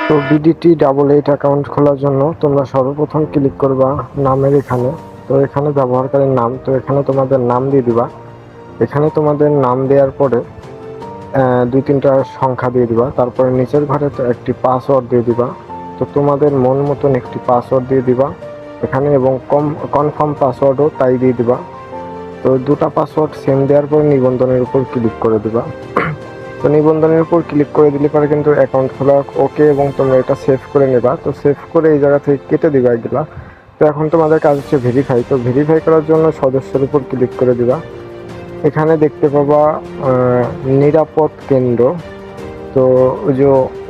তো BDT88 account খোলার জন্য তোমরা সর্বপ্রথম ক্লিক করবা নামের এখানে। তো এখানে ব্যবহারকারীর নাম, তো এখানে তোমাদের নাম দিয়ে দিবা। এখানে তোমাদের নাম দেওয়ার পরে 2-3টা সংখ্যা দিয়ে দিবা। তারপরে নিচের ঘরে তো একটি পাসওয়ার্ড দিয়ে দিবা। তো তোমাদের মন মতন একটি পাসওয়ার্ড দিয়ে দিবা এখানে, এবং কনফার্ম পাসওয়ার্ডও তাই দিয়ে দিবা। তো 2টা পাসওয়ার্ড সেম দেওয়ার পর নিবন্ধনের উপর ক্লিক করে দিবা। তো নিবন্ধনের উপর ক্লিক করে দিলে পরে কিন্তু অ্যাকাউন্ট খোলা ওকে, এবং তোমরা এটা সেভ করে নেবা। তো সেভ করে এই জায়গা থেকে কেটে দিবা এগুলা। তো এখন তোমাদের কাজ হচ্ছে ভেরিফাই। তো ভেরিফাই করার জন্য সদস্যের উপর ক্লিক করে দিবা। এখানে দেখতে পাবা নিরাপদ কেন্দ্র। তো ওই যে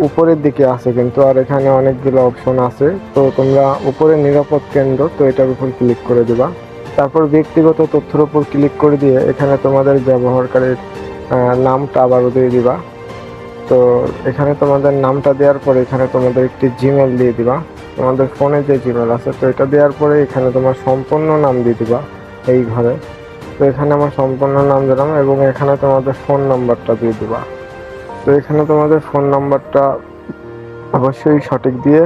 উপরের দিকে আছে কিন্তু, আর এখানে অনেকগুলো অপশন আছে। তো তোমরা উপরে নিরাপদ কেন্দ্র, তো এটার উপর ক্লিক করে দিবা। তারপর ব্যক্তিগত তথ্যের উপর ক্লিক করে দিয়ে এখানে তোমাদের ব্যবহারকারীর নামটা আবারও দিয়ে দিবা। তো এখানে তোমাদের নামটা দেওয়ার পরে এখানে তোমাদের একটি জিমেল দিয়ে দিবা, তোমাদের ফোনে যে জিমেল আছে। তো এটা দেওয়ার পরে এখানে তোমার সম্পূর্ণ নাম দিয়ে দিবা এই ঘরে। তো এখানে আমার সম্পূর্ণ নাম দিলাম, এবং এখানে তোমাদের ফোন নাম্বারটা দিয়ে দিবা। তো এখানে তোমাদের ফোন নাম্বারটা অবশ্যই সঠিক দিয়ে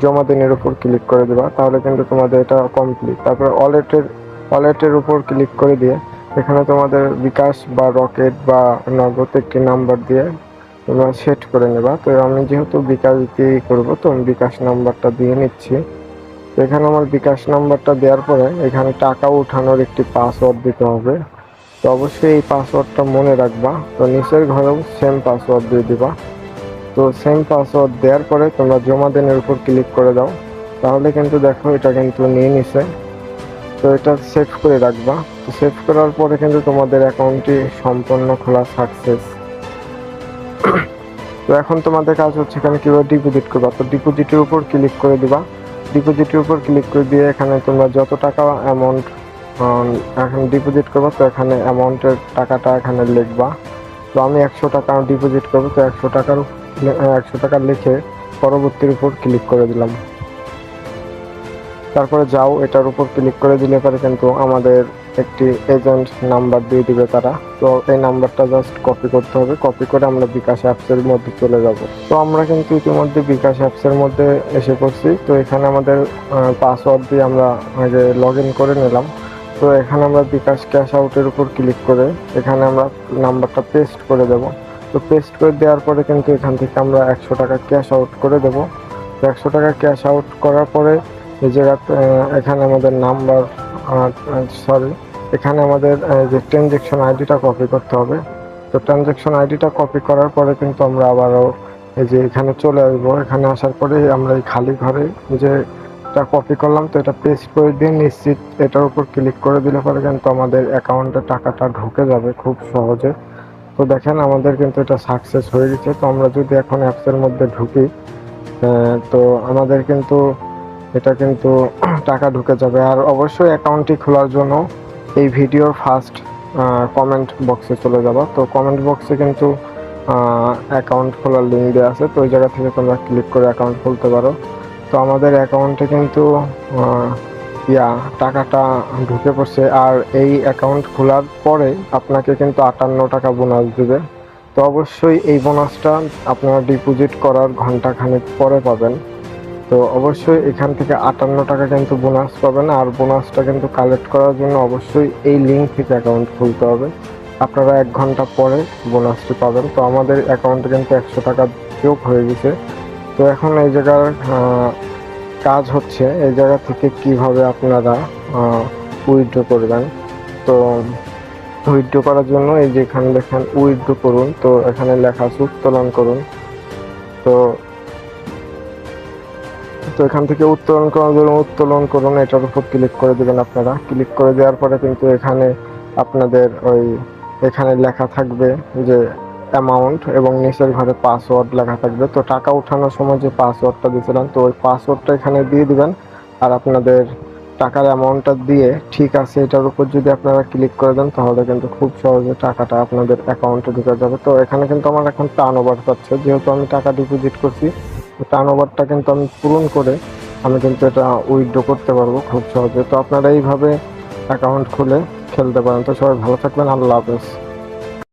জমা দিনের উপর ক্লিক করে দেবা, তাহলে কিন্তু তোমাদের এটা কমপ্লিট। তারপরে ওয়ালেটের উপর ক্লিক করে দিয়ে এখানে তোমাদের বিকাশ বা রকেট বা নগদ একটি নাম্বার দিয়ে তোমরা সেট করে নেবা। তো আমি যেহেতু বিকাশ দিয়েই করবো, তো আমি বিকাশ নাম্বারটা দিয়ে নিচ্ছি। তো এখানে আমার বিকাশ নাম্বারটা দেওয়ার পরে এখানে টাকা উঠানোর একটি পাসওয়ার্ড দিতে হবে। তো অবশ্যই এই পাসওয়ার্ডটা মনে রাখবা। তো নিচের ঘরেও সেম পাসওয়ার্ড দিয়ে দিবা। তো সেম পাসওয়ার্ড দেওয়ার পরে তোমরা জমা দিনের উপর ক্লিক করে দাও, তাহলে কিন্তু দেখো এটা কিন্তু নিয়ে নিছে। তো এটা সেভ করে রাখবা। তো সেভ করার পরে কিন্তু তোমাদের অ্যাকাউন্টটি সম্পূর্ণ খোলা সাকসেস। তো এখন তোমাদের কাজ হচ্ছে এখানে কীভাবে ডিপোজিট করবা। তো ডিপোজিটের উপর ক্লিক করে দিবা। ডিপোজিটের উপর ক্লিক করে দিয়ে এখানে তোমরা যত টাকা অ্যামাউন্ট এখন ডিপোজিট করবো, তো এখানে অ্যামাউন্টের টাকাটা এখানে লিখবা। তো আমি 100 টাকা ডিপোজিট করবো, তো 100 টাকা লিখে পরবর্তীর উপর ক্লিক করে দিলাম। তারপরে যাও এটার উপর ক্লিক করে দিলে পরে কিন্তু আমাদের একটি এজেন্ট নাম্বার দিয়ে দিবে তারা। তো এই নাম্বারটা জাস্ট কপি করতে হবে, কপি করে আমরা বিকাশ অ্যাপসের মধ্যে চলে যাব। তো আমরা কিন্তু ইতিমধ্যে বিকাশ অ্যাপসের মধ্যে এসে পড়ছি। তো এখানে আমাদের পাসওয়ার্ড দিয়ে আমরা আগে লগ ইন করে নিলাম। তো এখানে আমরা বিকাশ ক্যাশ আউটের উপর ক্লিক করে এখানে আমরা নাম্বারটা পেস্ট করে দেব। তো পেস্ট করে দেওয়ার পরে কিন্তু এখান থেকে আমরা 100 টাকা ক্যাশ আউট করে দেব। তো 100 টাকা ক্যাশ আউট করার পরে এই জায়গাতে এখানে আমাদের নাম্বার এখানে আমাদের যে ট্রানজ্যাকশন আইডিটা কপি করতে হবে। তো ট্রানজ্যাকশন আইডিটা কপি করার পরে কিন্তু আমরা আবারও এই যে এখানে চলে আসবো। এখানে আসার পরে আমরা এই খালি ঘরে যে এটা কপি করলাম, তো এটা পেস্ট করে দিয়ে নিশ্চিত এটার উপর ক্লিক করে দিলে পরে কিন্তু আমাদের অ্যাকাউন্টে টাকাটা ঢুকে যাবে খুব সহজে। তো দেখেন আমাদের কিন্তু এটা সাকসেস হয়ে গেছে। তো আমরা যদি এখন অ্যাপসের মধ্যে ঢুকি, তো আমাদের কিন্তু এটা কিন্তু টাকা ঢুকে যাবে। আর অবশ্যই অ্যাকাউন্টটি খোলার জন্য এই ভিডিওর ফার্স্ট কমেন্ট বক্সে চলে যাবা। তো কমেন্ট বক্সে কিন্তু অ্যাকাউন্ট খোলার লিঙ্ক দেওয়া আছে। তো ওই জায়গা থেকে তোমরা ক্লিক করে অ্যাকাউন্ট খুলতে পারো। তো আমাদের অ্যাকাউন্টে কিন্তু টাকাটা ঢুকে পড়ছে। আর এই অ্যাকাউন্ট খোলার পরে আপনাকে কিন্তু 58 টাকা বোনাস দেবে। তো অবশ্যই এই বোনাসটা আপনারা ডিপোজিট করার ঘন্টাখানেক পরে পাবেন। তো অবশ্যই এখান থেকে 58 টাকা কিন্তু বোনাস পাবেন। আর বোনাসটা কিন্তু কালেক্ট করার জন্য অবশ্যই এই লিঙ্ক থেকে অ্যাকাউন্ট খুলতে হবে। আপনারা 1 ঘন্টা পরে বোনাসটি পাবেন। তো আমাদের অ্যাকাউন্টে কিন্তু 100 টাকা যোগ হয়ে গেছে। তো এখন এই জায়গার কাজ হচ্ছে এই জায়গা থেকে কিভাবে আপনারা উইথড্র করবেন। তো উইথড্র করার জন্য এই যে এখানে দেখেন উইথড্র করুন, তো এখানে লেখা আছে উত্তোলন করুন। তো এখান থেকে উত্তোলন করার জন্য উত্তোলন করুন এটার উপর ক্লিক করে দেবেন। আপনারা ক্লিক করে দেওয়ার পরে কিন্তু এখানে আপনাদের এখানে লেখা থাকবে যে অ্যামাউন্ট, এবং নিচের ঘরে পাসওয়ার্ড লেখা থাকবে। তো টাকা ওঠানোর সময় যে পাসওয়ার্ডটা দিয়েছিলেন, তো ওই পাসওয়ার্ডটা এখানে দিয়ে দিবেন। আর আপনাদের টাকার অ্যামাউন্টটা দিয়ে ঠিক আছে এটার উপর যদি আপনারা ক্লিক করে দেন, তাহলে কিন্তু খুব সহজে টাকাটা আপনাদের অ্যাকাউন্টে ঢুকে যাবে। তো এখানে কিন্তু আমার এখন টার্ন ওভার পাচ্ছে, যেহেতু আমি টাকা ডিপোজিট করছি। টার্ন ওভারটা কিন্তু আমি পূরণ করে আমি কিন্তু এটা উইথড্র করতে পারবো খুব সহজে। তো আপনারা এইভাবে অ্যাকাউন্ট খুলে খেলতে পারেন। তো সবাই ভালো থাকবেন, আল্লাহ হাফেজ।